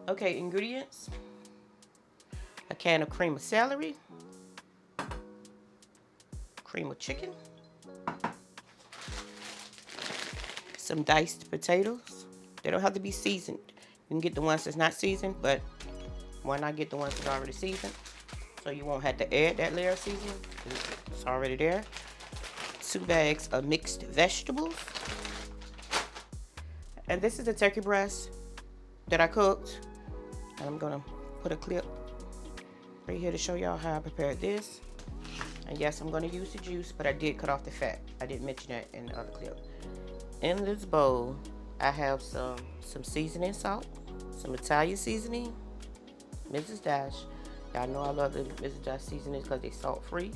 Okay, ingredients. A can of cream of celery, cream of chicken, some diced potatoes. They don't have to be seasoned. You can get the ones that's not seasoned, but why not get the ones that's already seasoned? So you won't have to add that layer of seasoning. It's already there. 2 bags of mixed vegetables. And this is the turkey breast that I cooked. And I'm gonna put a clip right here to show y'all how I prepared this. And yes, I'm gonna use the juice, but I did cut off the fat. I didn't mention that in the other clip. In this bowl, I have some seasoning salt, some Italian seasoning, Mrs. Dash. Y'all know I love the Mrs. Dash seasonings because they're salt free.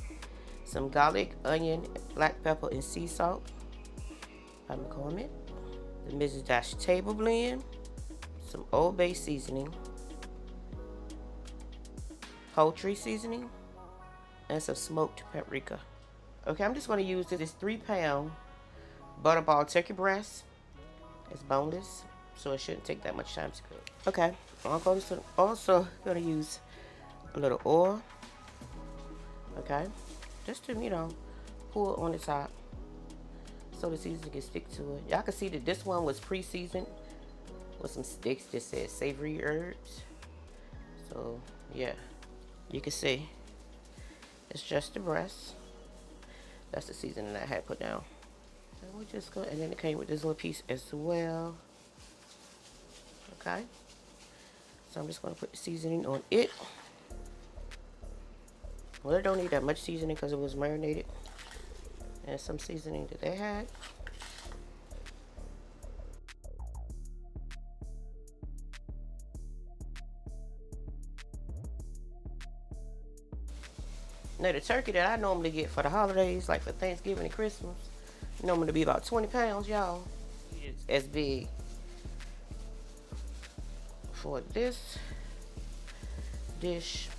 Some garlic, onion, black pepper, and sea salt. I'm McCormick. The Mrs. Dash table blend, some Old Bay seasoning, poultry seasoning, and some smoked paprika. Okay, I'm just going to use this 3-pound butterball turkey breast. It's boneless, so it shouldn't take that much time to cook. Okay, I'm also going to use a little oil. Okay, just to, pour it on the top so the seasoning can stick to it. Y'all can see that this one was pre-seasoned with some sticks that said savory herbs. So, yeah, you can see it's just the breast. That's the seasoning I had put down. And we just go, and then it came with this little piece as well. Okay, so I'm just going to put the seasoning on it. Well, it don't need that much seasoning because it was marinated. And some seasoning that they had. Now, the turkey that I normally get for the holidays, like for Thanksgiving and Christmas, normally to be about 20 pounds, y'all. It's as big for this dish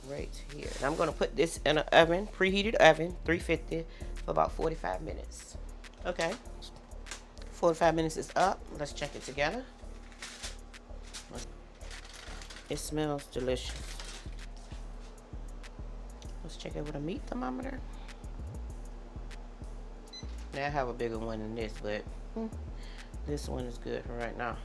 right here. And I'm going to put this in an oven, preheated oven, 350, for about 45 minutes. Okay, 45 minutes is up. Let's check it together. It smells delicious. Let's check it with a meat thermometer. Now I have a bigger one than this, but this one is good for right now.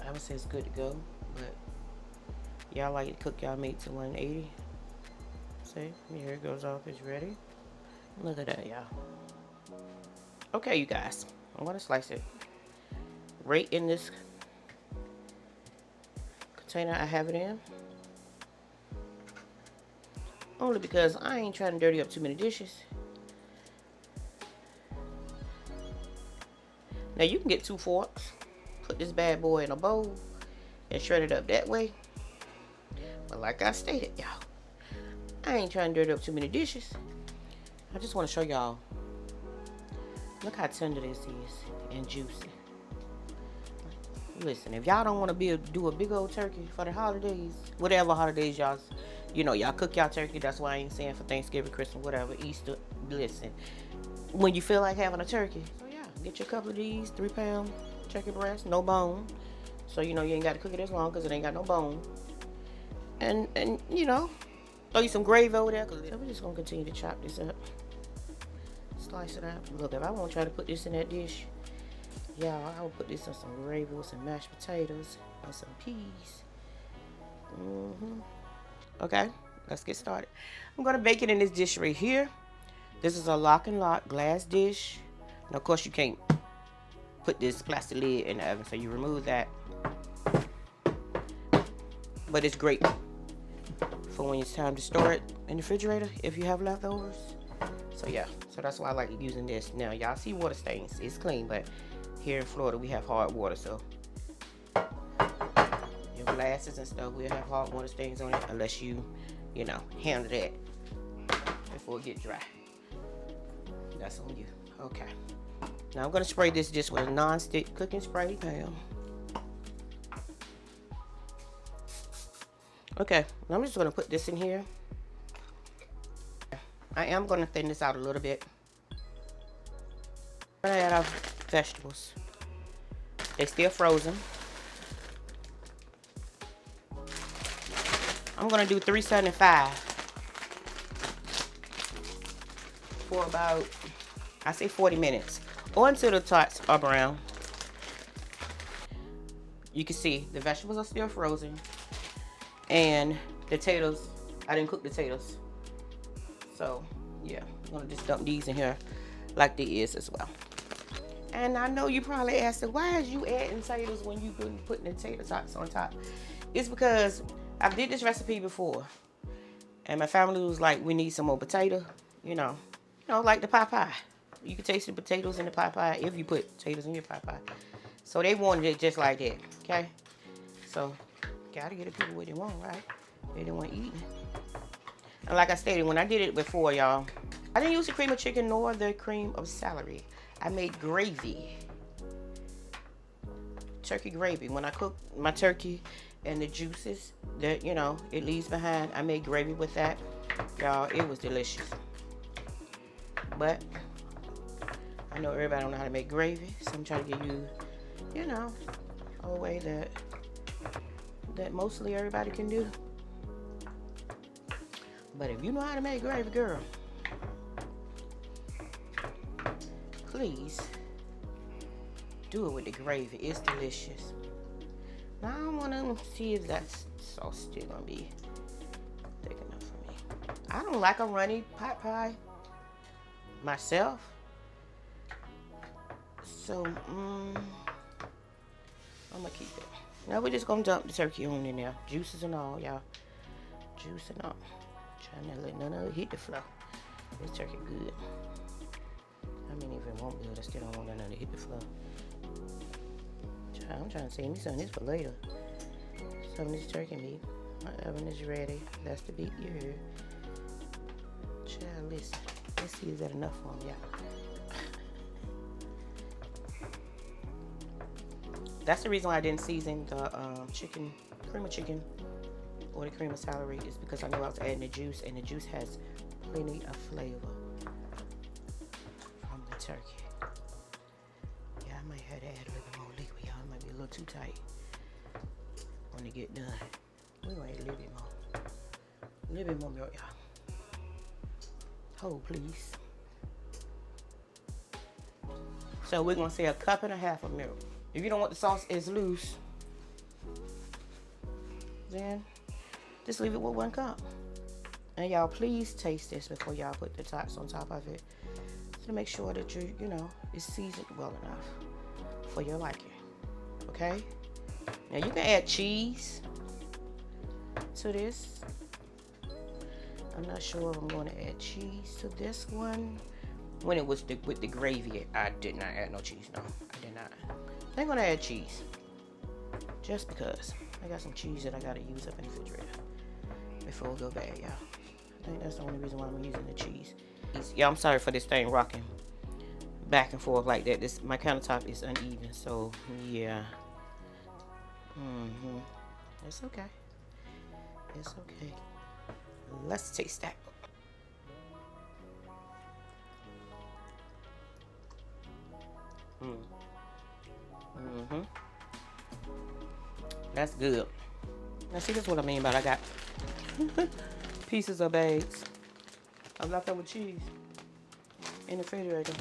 I would say it's good to go, but y'all like to cook y'all meat to 180. See, here it goes off, it's ready. Look at that, y'all. Okay, you guys, I'm gonna slice it right in this container I have it in. Only because I ain't trying to dirty up too many dishes. Now you can get 2 forks, put this bad boy in a bowl, and shred it up that way. But like I stated, y'all, I ain't trying to dirty up too many dishes. I just want to show y'all. Look how tender this is and juicy. Listen, if y'all don't want to do a big old turkey for the holidays, whatever holidays y'all, y'all cook y'all turkey. That's why I ain't saying for Thanksgiving, Christmas, whatever, Easter. Listen, when you feel like having a turkey, so yeah, get you a couple of these 3-pound turkey breast, no bone. So you ain't got to cook it as long because it ain't got no bone. And throw you some gravy over there. So we're just gonna continue to chop this up, slice it up. Look, if I want to try to put this in that dish, y'all, I will put this on some gravy with some mashed potatoes and some peas. Okay, let's get started. I'm gonna bake it in this dish right here. This is a lock and lock glass dish. And of course you can't put this plastic lid in the oven, so you remove that. But it's great for when it's time to store it in the refrigerator if you have leftovers. So yeah, so that's why I like using this. Now y'all see water stains, it's clean, but here in Florida we have hard water, so your glasses and stuff will have hard water stains on it unless you handle that before it get dry. That's on you. Okay, now I'm gonna spray this dish with a non-stick cooking spray pan. Okay, I'm just gonna put this in here. I am gonna thin this out a little bit. I'm gonna add our vegetables. They're still frozen. I'm gonna do 375 for about, I say 40 minutes, or until the tots are brown. You can see the vegetables are still frozen, and the taters, I didn't cook the taters. So yeah, I'm gonna just dump these in here like they is as well. And I know you probably asking, why is you adding taters when you been putting the tater tots on top? It's because I did this recipe before, and my family was like, we need some more potato, like the pie pie. You can taste the potatoes in the pie pie if you put potatoes in your pie pie. So they wanted it just like that, okay? So, gotta get the people what they want, right? They didn't want eating. And like I stated, when I did it before, y'all, I didn't use the cream of chicken nor the cream of celery. I made gravy. Turkey gravy. When I cook my turkey and the juices that, it leaves behind, I made gravy with that. Y'all, it was delicious. But I know everybody don't know how to make gravy, so I'm trying to give you, a way that mostly everybody can do. But if you know how to make gravy, girl, please do it with the gravy. It's delicious. Now I want to see if that sauce still gonna be thick enough for me. I don't like a runny pot pie myself, so I'm gonna keep it. Now we're just gonna dump the turkey on in there, juices and all, y'all. Juice and all. Trying to let none of it hit the floor. This turkey good. I mean, if it won't good, I still don't want none of it hit the floor. I'm trying to save me some of this for later. Some of this turkey meat. My oven is ready. That's the beat you heard. Child, listen. Let's see, is that enough for them, y'all? That's the reason why I didn't season the cream of chicken, or the cream of celery, is because I know I was adding the juice, and the juice has plenty of flavor from the turkey. Yeah, I might have to add a little bit more liquid, y'all. It might be a little too tight when it get done. We're gonna add a little bit more. A little bit more milk, y'all. Hold, please. So we're gonna say 1.5 cups of milk. If you don't want the sauce as loose, then just leave it with 1 cup. And y'all, please taste this before y'all put the tots on top of it, to make sure that it's seasoned well enough for your liking. Okay? Now you can add cheese to this. I'm not sure if I'm going to add cheese to this one. When it was with the gravy, I did not add no cheese. No, I did not. I'm going to add cheese. Just because. I got some cheese that I got to use up in the refrigerator before it go bad, y'all. I think that's the only reason why I'm using the cheese. Yeah, I'm sorry for this thing rocking back and forth like that. My countertop is uneven, so yeah. It's okay. It's okay. Let's taste that. That's good. Now see, that's what I mean by I got pieces of bags of leftover cheese in the refrigerator,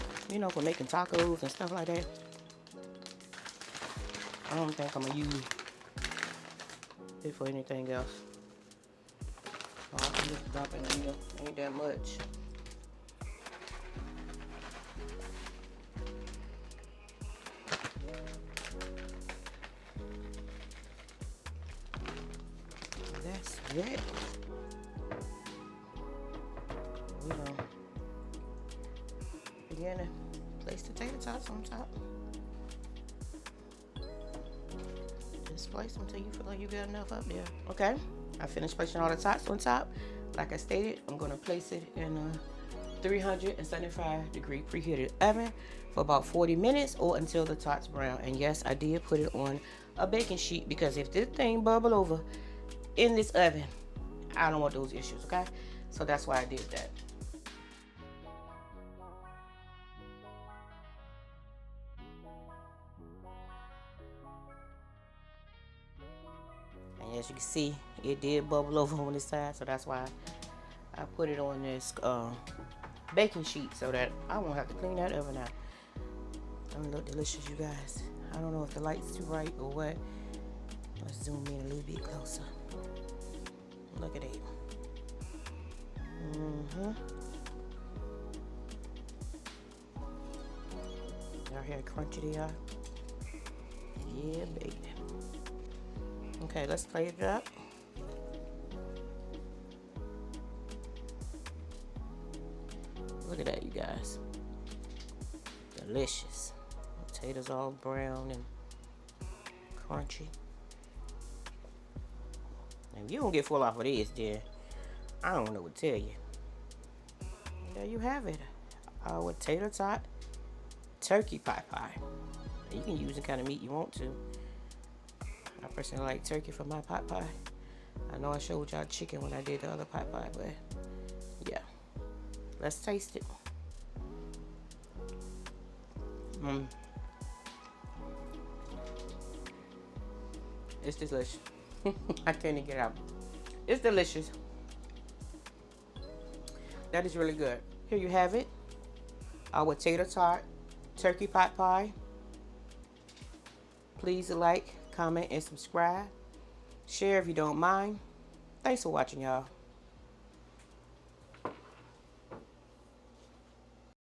for making tacos and stuff like that. I don't think I'm gonna use it for anything else. So I can just drop it in here. Ain't that much. That's it. Begin to place the tater tots on top. Just place them until you feel like you got enough up there. Okay, I finished placing all the tots on top. Like I stated, I'm going to place it in a 375 degree preheated oven for about 40 minutes or until the tots brown. And yes, I did put it on a baking sheet, because if this thing bubble over, in this oven. I don't want those issues, okay? So that's why I did that. And as you can see, it did bubble over on this side, so that's why I put it on this baking sheet so that I won't have to clean that oven out. Don't look delicious, you guys. I don't know if the light's too bright or what. Let's zoom in a little bit closer. Look at it. Y'all hear how crunchy they are? Yeah, baby. Okay, let's plate it up. Look at that, you guys. Delicious. Potatoes all brown and crunchy. If you don't get full off of this, then I don't know what to tell you. There you have it. Our tater tot turkey pot pie. You can use the kind of meat you want to. I personally like turkey for my pot pie. I know I showed y'all chicken when I did the other pot pie, but yeah. Let's taste it. It's delicious. I can't even get it out. It's delicious. That is really good. Here you have it. Our tater tot turkey pot pie. Please like, comment, and subscribe. Share if you don't mind. Thanks for watching, y'all.